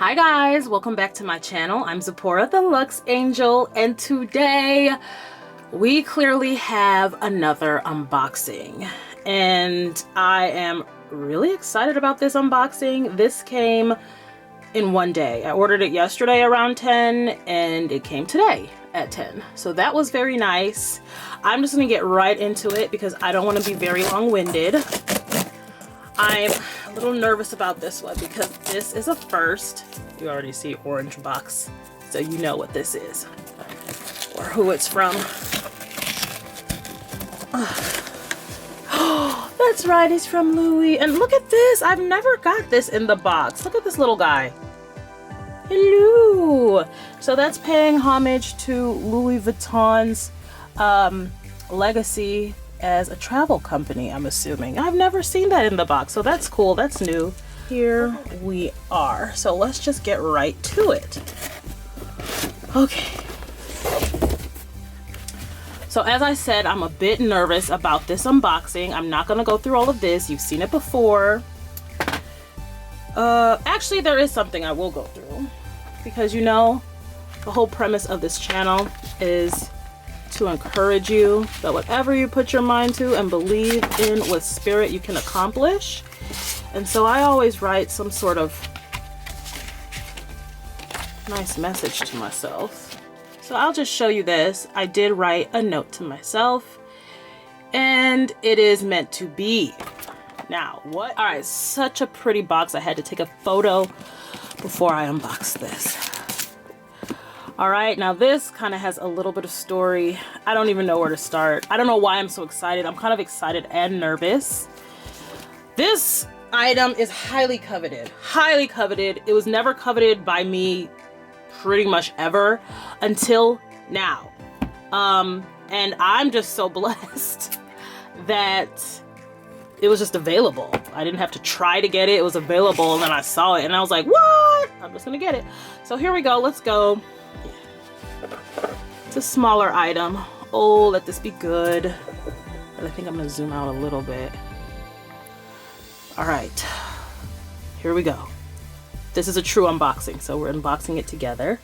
Hi guys, welcome back to my channel. I'm Zipporah the Luxe Angel, and today we clearly have another unboxing, and I am really excited about this unboxing. This came in one day. I ordered it yesterday around 10 and it came today at 10, so that was very nice. I'm just gonna get right into it because I don't want to be very long-winded. I'm a little nervous about this one because this is a first. You already see orange box, so you know what this is or who it's from. Oh, that's right, it's from Louis. And look at this, I've never got this in the box. Look at this little guy. Hello. So that's paying homage to Louis Vuitton's legacy as a travel company, I'm assuming. I've never seen that in the box, so that's cool, that's new. Here we are. So let's just get right to it. Okay. So as I said, I'm a bit nervous about this unboxing. I'm not gonna go through all of this. You've seen it before. Actually, there is something I will go through because, you know, the whole premise of this channel is to encourage you that whatever you put your mind to and believe in with spirit, you can accomplish. And so I always write some sort of nice message to myself. So I'll just show you this. I did write a note to myself, and it is meant to be. Now, what? All right, such a pretty box. I had to take a photo before I unboxed this. All right, now this kind of has a little bit of story. I don't even know where to start. I don't know why I'm so excited. I'm kind of excited and nervous. This item is highly coveted, highly coveted. It was never coveted by me pretty much ever until now. And I'm just so blessed that it was just available. I didn't have to try to get it. It was available, and then I saw it and I was like, what? I'm just gonna get it. So here we go, let's go. It's a smaller item. Oh, let this be good. But I think I'm gonna zoom out a little bit. All right, here we go. This is a true unboxing, so we're unboxing it together.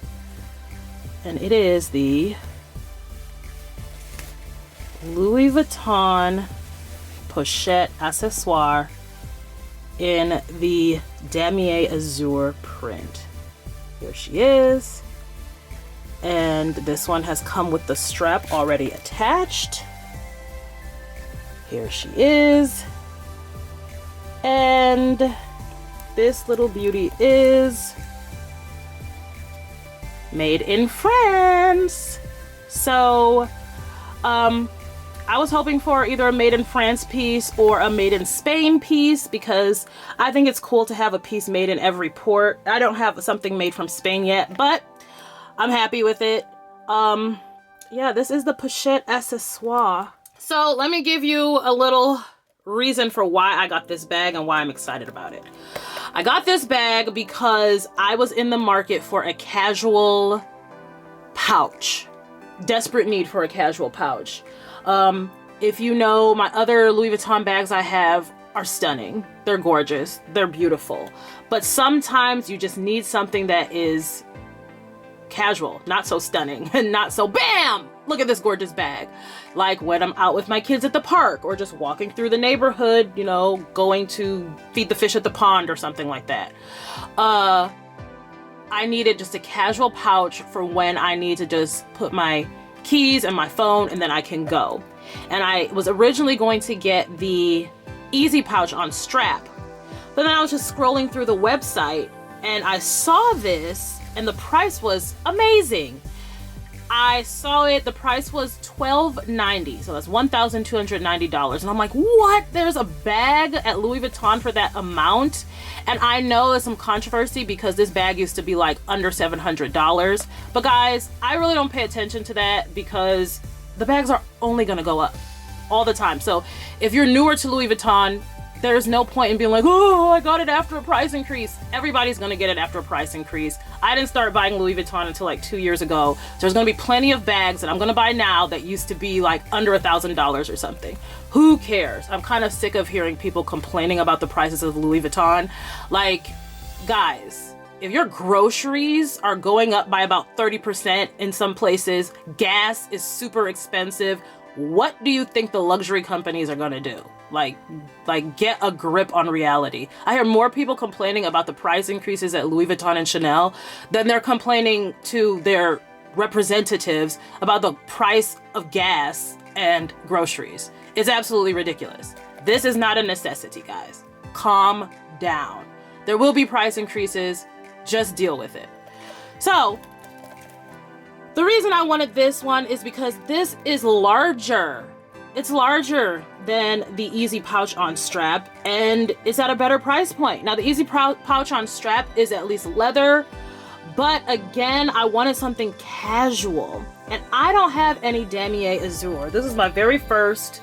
And it is the Louis Vuitton Pochette Accessoires in the Damier Azure print. Here she is. And this one has come with the strap already attached. Here she is. And this little beauty is made in France. So I was hoping for either a made in France piece or a made in Spain piece because I think it's cool to have a piece made in every port. I don't have something made from Spain yet, but I'm happy with it. Yeah, this is the Pochette Accessoires. So let me give you a little reason for why I got this bag and why I'm excited about it. I got this bag because I was in the market for a casual pouch. Desperate need for a casual pouch. If you know, my other Louis Vuitton bags I have are stunning. They're gorgeous. They're beautiful. But sometimes you just need something that is casual, not so stunning, and not so bam, look at this gorgeous bag. Like when I'm out with my kids at the park or just walking through the neighborhood, you know, going to feed the fish at the pond or something like that. I needed just a casual pouch for when I need to just put my keys and my phone and then I can go. And I was originally going to get the easy pouch on strap, but then I was just scrolling through the website and I saw this and the price was amazing. I saw it, the price was $12.90, so that's $1,290. And I'm like, what? There's a bag at Louis Vuitton for that amount? And I know there's some controversy because this bag used to be like under $700. But guys, I really don't pay attention to that because the bags are only gonna go up all the time. So if you're newer to Louis Vuitton, there's no point in being like, oh, I got it after a price increase. Everybody's gonna get it after a price increase. I didn't start buying Louis Vuitton until like 2 years ago. So there's gonna be plenty of bags that I'm gonna buy now that used to be like under $1,000 or something. Who cares? I'm kind of sick of hearing people complaining about the prices of Louis Vuitton. Like, guys, if your groceries are going up by about 30% in some places, gas is super expensive, what do you think the luxury companies are gonna do? Like get a grip on reality. I hear more people complaining about the price increases at Louis Vuitton and Chanel than they're complaining to their representatives about the price of gas and groceries. It's absolutely ridiculous. This is not a necessity, guys. Calm down. There will be price increases. Just deal with it. So, the reason I wanted this one is because this is larger. It's larger than the Easy Pouch on Strap, and it's at a better price point. Now, the Easy Pouch on Strap is at least leather, but again, I wanted something casual, and I don't have any Damier Azure. This is my very first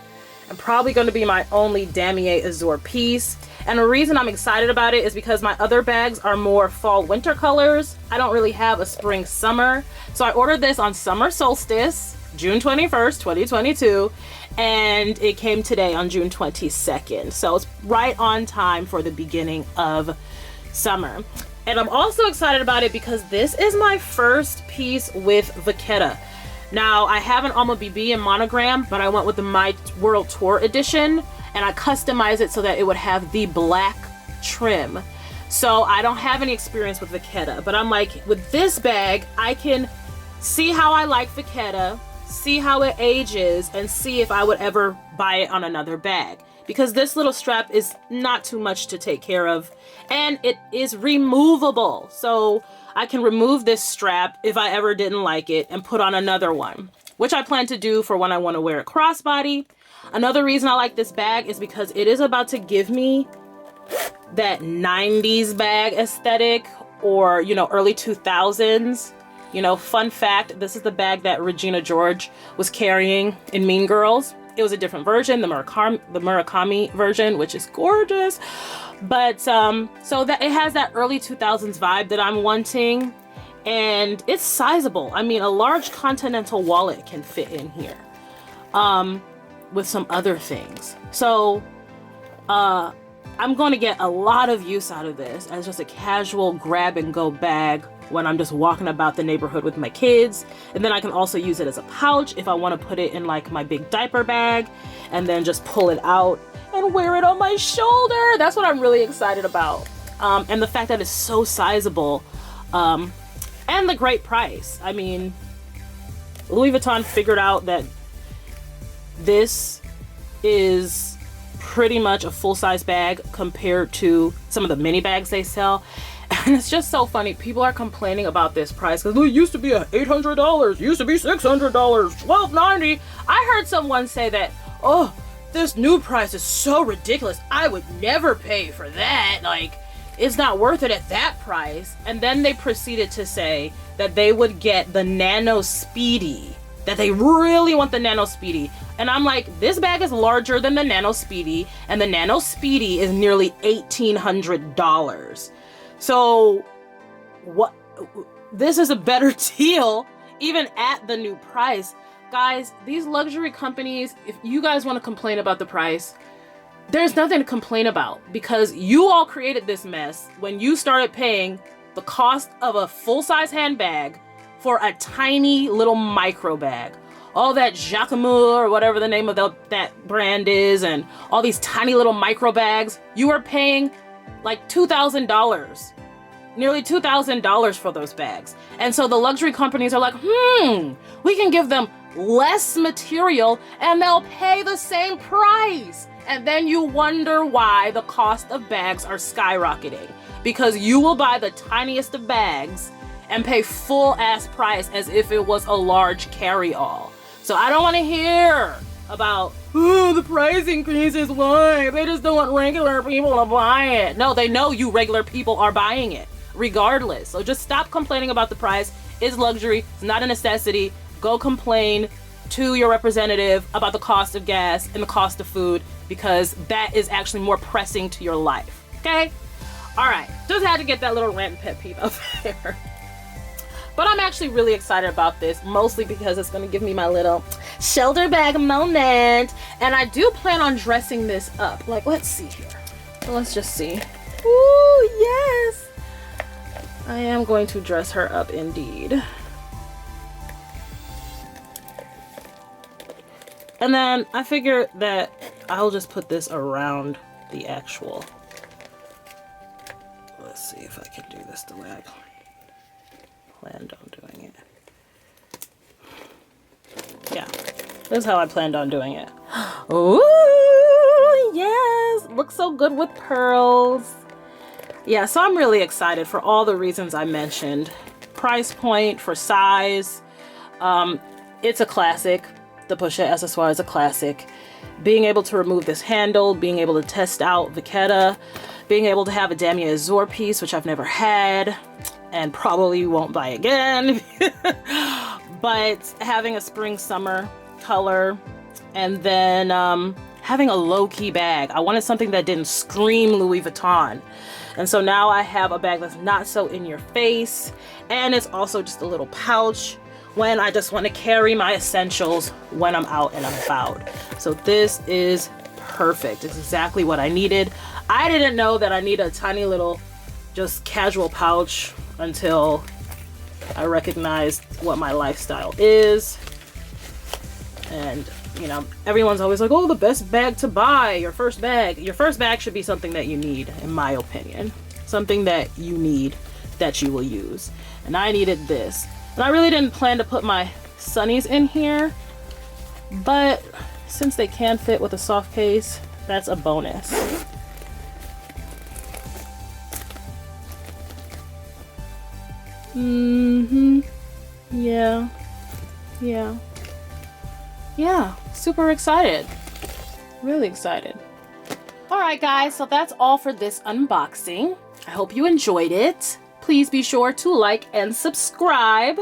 and probably going to be my only Damier Azure piece. And the reason I'm excited about it is because my other bags are more fall winter colors. I don't really have a spring summer. So I ordered this on summer solstice, June 21st, 2022. And it came today on June 22nd. So it's right on time for the beginning of summer. And I'm also excited about it because this is my first piece with Vachetta. Now, I have an Alma BB in monogram, but I went with the My World Tour edition, and I customized it so that it would have the black trim. So I don't have any experience with Vachetta, but I'm like, with this bag, I can see how I like Vachetta, see how it ages, and see if I would ever buy it on another bag. Because this little strap is not too much to take care of, and it is removable. So I can remove this strap if I ever didn't like it and put on another one, which I plan to do for when I want to wear a crossbody. Another reason I like this bag is because it is about to give me that 90s bag aesthetic, or, you know, early 2000s. You know, fun fact, this is the bag that Regina George was carrying in Mean Girls. It was a different version, the Murakami version, which is gorgeous. But so that it has that early 2000s vibe that I'm wanting, and it's sizable. I mean, a large Continental wallet can fit in here with some other things. So I'm going to get a lot of use out of this as just a casual grab and go bag when I'm just walking about the neighborhood with my kids. And then I can also use it as a pouch if I want to put it in like my big diaper bag and then just pull it out and wear it on my shoulder. That's what I'm really excited about. And the fact that it's so sizable, and the great price. I mean, Louis Vuitton figured out that this is pretty much a full-size bag compared to some of the mini bags they sell. And it's just so funny. People are complaining about this price because it used to be $800, used to be $600, $1,290. I heard someone say that, oh, this new price is so ridiculous. I would never pay for that. Like, it's not worth it at that price. And then they proceeded to say that they would get the Nano Speedy, that they really want the Nano Speedy. And I'm like, this bag is larger than the Nano Speedy, and the Nano Speedy is nearly $1,800. So what? This is a better deal even at the new price. Guys, these luxury companies, if you guys want to complain about the price, there's nothing to complain about, because you all created this mess when you started paying the cost of a full-size handbag for a tiny little micro bag. All that Jacquemus or whatever the name of that brand is, and all these tiny little micro bags, you are paying like $2,000, nearly $2,000 for those bags. And so the luxury companies are like, we can give them less material and they'll pay the same price. And then you wonder why the cost of bags are skyrocketing, because you will buy the tiniest of bags and pay full ass price as if it was a large carry-all. So I don't want to hear about, oh, the price increases, why? They just don't want regular people to buy it. No, they know you regular people are buying it regardless. So just stop complaining about the price. It's luxury. It's not a necessity. Go complain to your representative about the cost of gas and the cost of food, because that is actually more pressing to your life. Okay? All right. Just had to get that little rant and pet peeve up there. But I'm actually really excited about this, mostly because it's going to give me my little shoulder bag moment. And I do plan on dressing this up. Like, let's see here. Let's just see. Ooh, yes. I am going to dress her up indeed. And then I figure that I'll just put this around the actual. Let's see if I can do this the way I planned on doing it. Yeah, this is how I planned on doing it. Ooh, yes, looks so good with pearls. Yeah, so I'm really excited for all the reasons I mentioned. Price point, for size, it's a classic. The Pochette Accessoires is a classic. Being able to remove this handle, being able to test out Vachetta, being able to have a Damier Azure piece, which I've never had and probably won't buy again. But having a spring summer color, and then having a low-key bag. I wanted something that didn't scream Louis Vuitton. And so now I have a bag that's not so in your face, and it's also just a little pouch when I just want to carry my essentials when I'm out and about. So this is perfect. It's exactly what I needed. I didn't know that I need a tiny little just casual pouch until I recognized what my lifestyle is. And you know, everyone's always like, oh, the best bag to buy, your first bag. Your first bag should be something that you need, in my opinion. Something that you need, that you will use. And I needed this. And I really didn't plan to put my sunnies in here, but since they can fit with a soft case, that's a bonus. Yeah, super excited. Really excited. Alright guys, so that's all for this unboxing. I hope you enjoyed it. Please be sure to like and subscribe,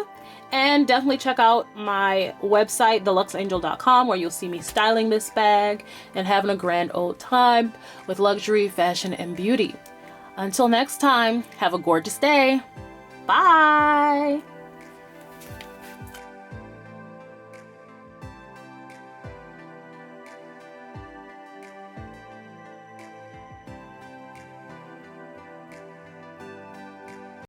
and definitely check out my website, theluxeangel.com, where you'll see me styling this bag and having a grand old time with luxury, fashion, and beauty. Until next time, have a gorgeous day. Bye!